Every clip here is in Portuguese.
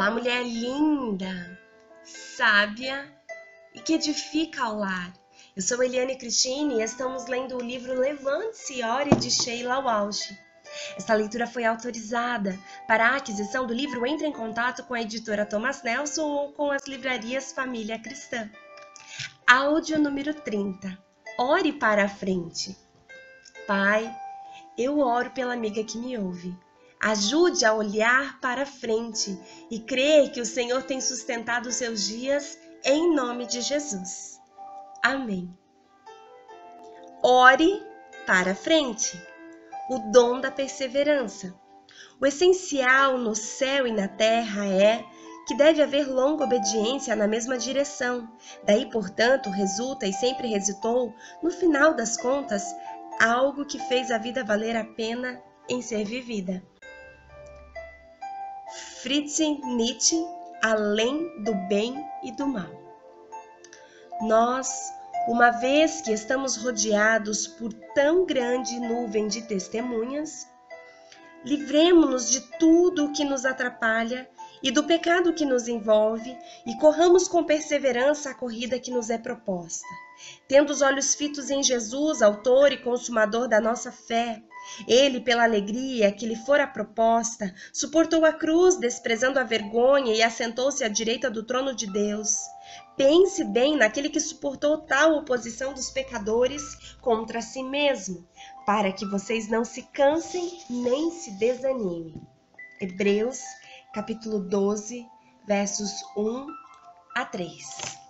Olá, mulher linda, sábia e que edifica ao lar. Eu sou Eliane Cristine e estamos lendo o livro Levante-se e Ore de Sheila Walsh. Esta leitura foi autorizada. Para a aquisição do livro, entre em contato com a editora Thomas Nelson ou com as livrarias Família Cristã. Áudio número 30. Ore para a frente. Pai, eu oro pela amiga que me ouve. Ajude a olhar para frente e crer que o Senhor tem sustentado os seus dias em nome de Jesus. Amém. Ore para frente. O dom da perseverança. O essencial no céu e na terra é que deve haver longa obediência na mesma direção. Daí, portanto, resulta e sempre resultou, no final das contas, algo que fez a vida valer a pena em ser vivida. Friedrich Nietzsche, além do bem e do mal. Nós, uma vez que estamos rodeados por tão grande nuvem de testemunhas, livremo-nos de tudo o que nos atrapalha e do pecado que nos envolve e corramos com perseverança a corrida que nos é proposta. Tendo os olhos fitos em Jesus, autor e consumador da nossa fé, ele, pela alegria que lhe fora proposta, suportou a cruz, desprezando a vergonha, e assentou-se à direita do trono de Deus. Pense bem naquele que suportou tal oposição dos pecadores contra si mesmo, para que vocês não se cansem nem se desanimem. Hebreus, capítulo 12, versos 1 a 3.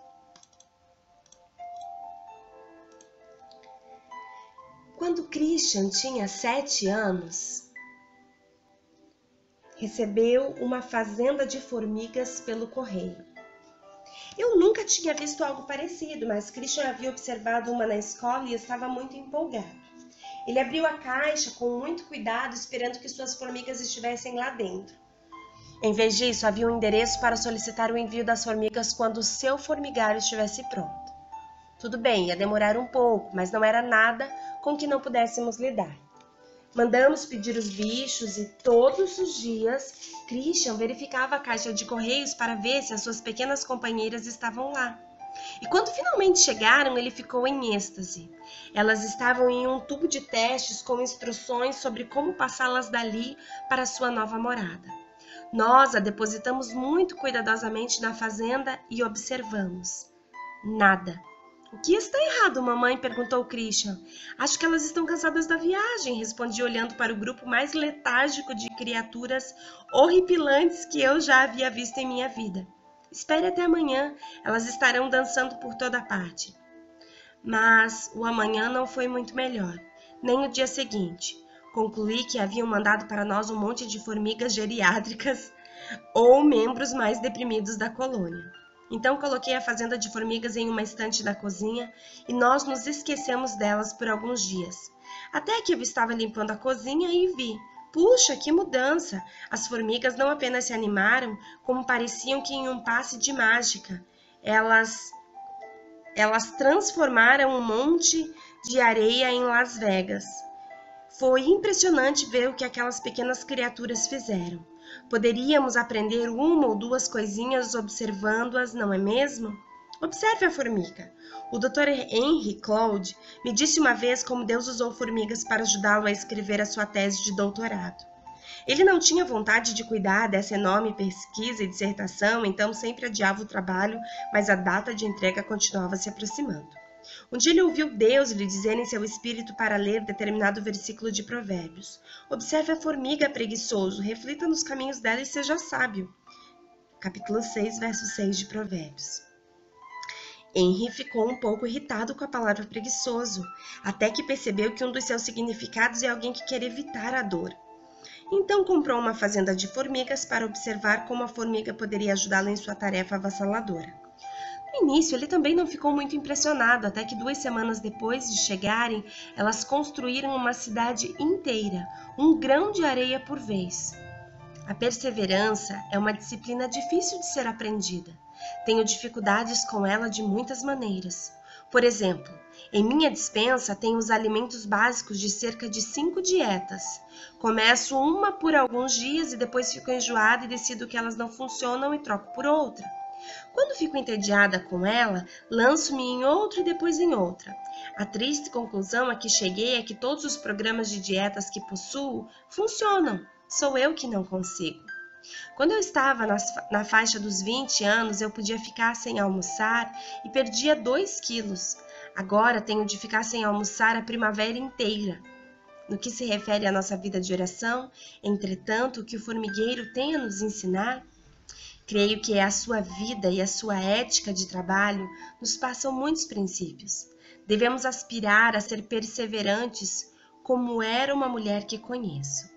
Quando Christian tinha 7 anos, recebeu uma fazenda de formigas pelo correio. Eu nunca tinha visto algo parecido, mas Christian havia observado uma na escola e estava muito empolgado. Ele abriu a caixa com muito cuidado, esperando que suas formigas estivessem lá dentro. Em vez disso, havia um endereço para solicitar o envio das formigas quando o seu formigário estivesse pronto. Tudo bem, ia demorar um pouco, mas não era nada com que não pudéssemos lidar. Mandamos pedir os bichos e todos os dias Christian verificava a caixa de correios para ver se as suas pequenas companheiras estavam lá. E quando finalmente chegaram, ele ficou em êxtase. Elas estavam em um tubo de testes com instruções sobre como passá-las dali para sua nova morada. Nós a depositamos muito cuidadosamente na fazenda e observamos. Nada. O que está errado, mamãe? Perguntou Christian. Acho que elas estão cansadas da viagem, respondi olhando para o grupo mais letárgico de criaturas horripilantes que eu já havia visto em minha vida. Espere até amanhã, elas estarão dançando por toda parte. Mas o amanhã não foi muito melhor, nem o dia seguinte. Concluí que haviam mandado para nós um monte de formigas geriátricas ou membros mais deprimidos da colônia. Então coloquei a fazenda de formigas em uma estante da cozinha e nós nos esquecemos delas por alguns dias. Até que eu estava limpando a cozinha e vi. Puxa, que mudança! As formigas não apenas se animaram, como pareciam que em um passe de mágica. Elas transformaram um monte de areia em Las Vegas. Foi impressionante ver o que aquelas pequenas criaturas fizeram. Poderíamos aprender uma ou duas coisinhas observando-as, não é mesmo? Observe a formiga. O Dr. Henry Cloud me disse uma vez como Deus usou formigas para ajudá-lo a escrever a sua tese de doutorado. Ele não tinha vontade de cuidar dessa enorme pesquisa e dissertação, então sempre adiava o trabalho, mas a data de entrega continuava se aproximando. Um dia ele ouviu Deus lhe dizer em seu espírito para ler determinado versículo de Provérbios. Observe a formiga, preguiçoso, reflita nos caminhos dela e seja sábio. Capítulo 6, verso 6 de Provérbios. Henry ficou um pouco irritado com a palavra preguiçoso, até que percebeu que um dos seus significados é alguém que quer evitar a dor. Então comprou uma fazenda de formigas para observar como a formiga poderia ajudá-lo em sua tarefa avassaladora. No início, ele também não ficou muito impressionado, até que 2 semanas depois de chegarem, elas construíram uma cidade inteira, um grão de areia por vez. A perseverança é uma disciplina difícil de ser aprendida. Tenho dificuldades com ela de muitas maneiras. Por exemplo, Em minha despensa tenho os alimentos básicos de cerca de 5 dietas. Começo uma por alguns dias e depois fico enjoada e decido que elas não funcionam e troco por outra. Quando fico entediada com ela, lanço-me em outra e depois em outra. A triste conclusão a que cheguei é que todos os programas de dietas que possuo funcionam, sou eu que não consigo. Quando eu estava na faixa dos 20 anos, eu podia ficar sem almoçar e perdia 2 quilos. Agora tenho de ficar sem almoçar a primavera inteira. No que se refere à nossa vida de oração, entretanto, o que o formigueiro tem a nos ensinar, creio que a sua vida e a sua ética de trabalho nos passam muitos princípios. Devemos aspirar a ser perseverantes, como era uma mulher que conheço.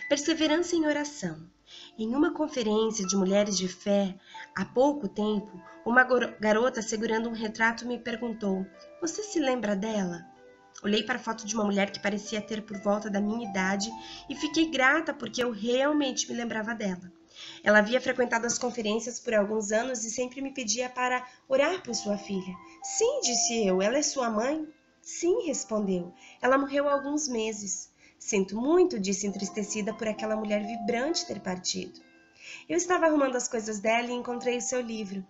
Perseverança em oração. Em uma conferência de mulheres de fé, há pouco tempo, uma garota segurando um retrato me perguntou: "Você se lembra dela?" Olhei para a foto de uma mulher que parecia ter por volta da minha idade e fiquei grata porque eu realmente me lembrava dela. Ela havia frequentado as conferências por alguns anos e sempre me pedia para orar por sua filha. "Sim", disse eu, "ela é sua mãe?" "Sim", respondeu, "ela morreu há alguns meses." "Sinto muito", disse entristecida por aquela mulher vibrante ter partido. Eu estava arrumando as coisas dela e encontrei o seu livro.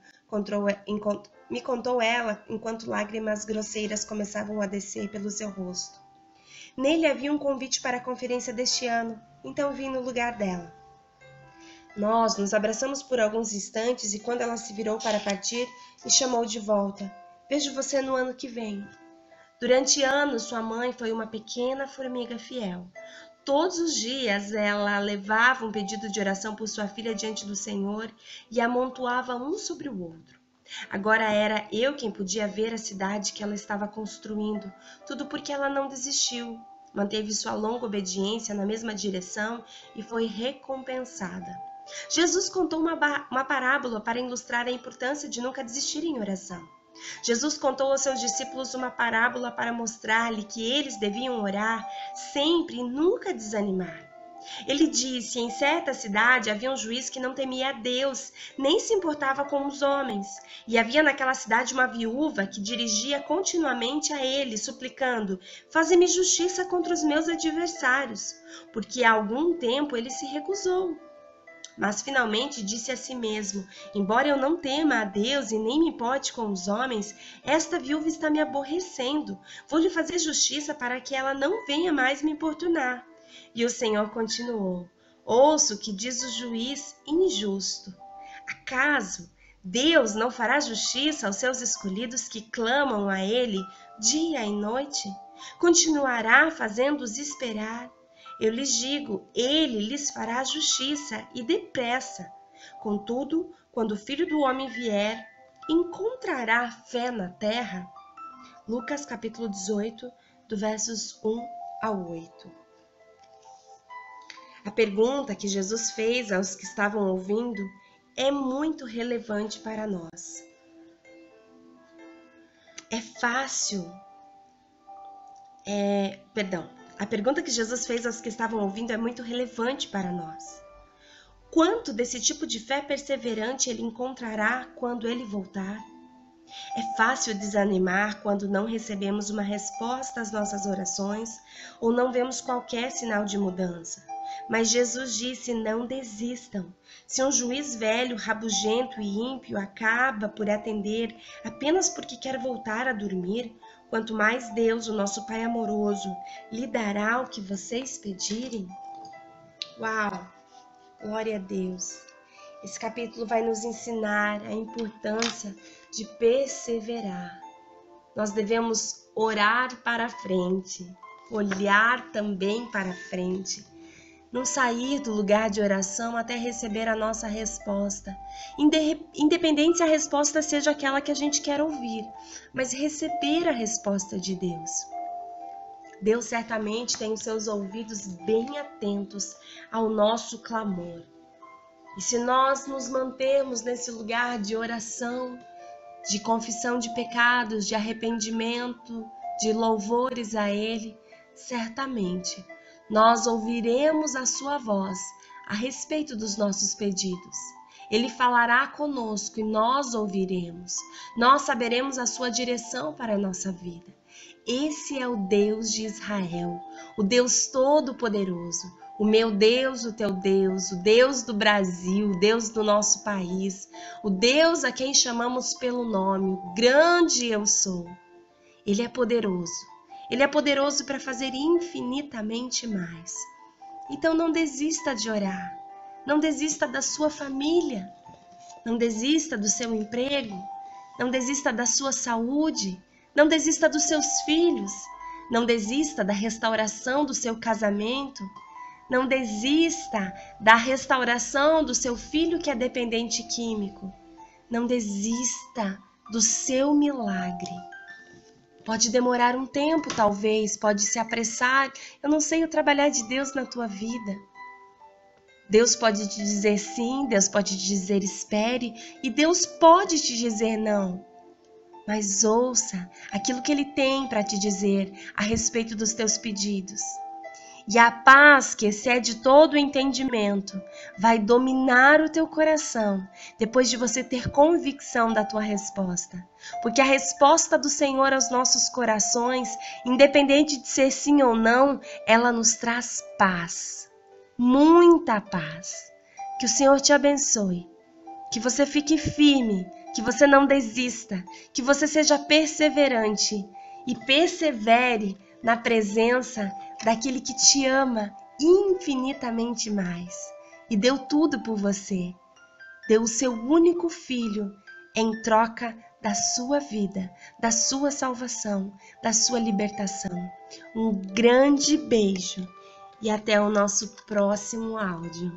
Me contou ela, enquanto lágrimas grosseiras começavam a descer pelo seu rosto. Nele havia um convite para a conferência deste ano, então vim no lugar dela. Nós nos abraçamos por alguns instantes e quando ela se virou para partir, me chamou de volta. "Vejo você no ano que vem." Durante anos, sua mãe foi uma pequena formiga fiel. Todos os dias ela levava um pedido de oração por sua filha diante do Senhor e amontoava um sobre o outro. Agora era eu quem podia ver a cidade que ela estava construindo, tudo porque ela não desistiu, manteve sua longa obediência na mesma direção e foi recompensada. Jesus contou uma parábola para ilustrar a importância de nunca desistir em oração. Jesus contou aos seus discípulos uma parábola para mostrar-lhe que eles deviam orar sempre e nunca desanimar. Ele disse: em certa cidade havia um juiz que não temia a Deus, nem se importava com os homens. E havia naquela cidade uma viúva que dirigia continuamente a ele, suplicando: "Faze-me justiça contra os meus adversários." Porque há algum tempo ele se recusou. Mas finalmente disse a si mesmo: "Embora eu não tema a Deus e nem me importe com os homens, esta viúva está me aborrecendo. Vou lhe fazer justiça para que ela não venha mais me importunar." E o Senhor continuou: "Ouço o que diz o juiz injusto. Acaso Deus não fará justiça aos seus escolhidos que clamam a Ele dia e noite? Continuará fazendo-os esperar? Eu lhes digo, Ele lhes fará justiça e depressa. Contudo, quando o Filho do Homem vier, encontrará fé na terra?" Lucas capítulo 18, do versos 1 a 8. A pergunta que Jesus fez aos que estavam ouvindo é muito relevante para nós. A pergunta que Jesus fez aos que estavam ouvindo é muito relevante para nós. Quanto desse tipo de fé perseverante ele encontrará quando ele voltar? É fácil desanimar quando não recebemos uma resposta às nossas orações ou não vemos qualquer sinal de mudança. Mas Jesus disse: não desistam. Se um juiz velho, rabugento e ímpio acaba por atender apenas porque quer voltar a dormir, quanto mais Deus, o nosso Pai amoroso, lhe dará o que vocês pedirem? Uau! Glória a Deus! Esse capítulo vai nos ensinar a importância de perseverar. Nós devemos orar para frente, olhar também para frente. Não sair do lugar de oração até receber a nossa resposta. Independente se a resposta seja aquela que a gente quer ouvir, mas receber a resposta de Deus. Deus certamente tem os seus ouvidos bem atentos ao nosso clamor. E se nós nos mantermos nesse lugar de oração, de confissão de pecados, de arrependimento, de louvores a Ele, certamente nós ouviremos a sua voz a respeito dos nossos pedidos. Ele falará conosco e nós ouviremos. Nós saberemos a sua direção para a nossa vida. Esse é o Deus de Israel, o Deus Todo-Poderoso, o meu Deus, o teu Deus, o Deus do Brasil, o Deus do nosso país, o Deus a quem chamamos pelo nome, o grande eu sou. Ele é poderoso para fazer infinitamente mais. Então não desista de orar, não desista da sua família, não desista do seu emprego, não desista da sua saúde, não desista dos seus filhos, não desista da restauração do seu casamento, não desista da restauração do seu filho que é dependente químico, não desista do seu milagre. Pode demorar um tempo, talvez, pode se apressar. Eu não sei o trabalhar de Deus na tua vida. Deus pode te dizer sim, Deus pode te dizer espere, e Deus pode te dizer não. Mas ouça aquilo que Ele tem para te dizer a respeito dos teus pedidos. E a paz que excede todo o entendimento vai dominar o teu coração depois de você ter convicção da tua resposta. Porque a resposta do Senhor aos nossos corações, independente de ser sim ou não, ela nos traz paz. Muita paz. Que o Senhor te abençoe. Que você fique firme, que você não desista, que você seja perseverante e persevere na presença daquele que te ama infinitamente mais e deu tudo por você. Deu o seu único filho em troca da sua vida, da sua salvação, da sua libertação. Um grande beijo e até o nosso próximo áudio.